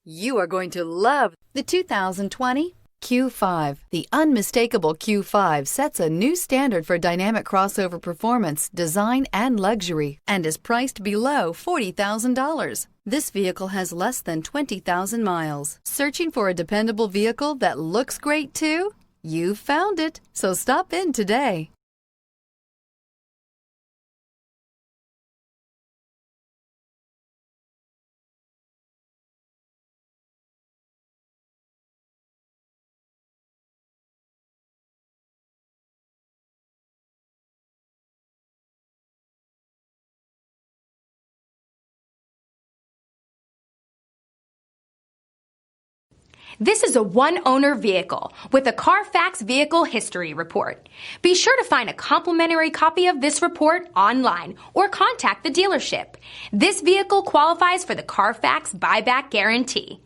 You are going to love the 2020 Q5. The unmistakable Q5 sets a new standard for dynamic crossover performance, design, and luxury, and is priced below $40,000. This vehicle has less than 20,000 miles. Searching for a dependable vehicle that looks great too? You've found it, so stop in today. This is a one-owner vehicle with a Carfax Vehicle History Report. Be sure to find a complimentary copy of this report online or contact the dealership. This vehicle qualifies for the Carfax Buyback Guarantee.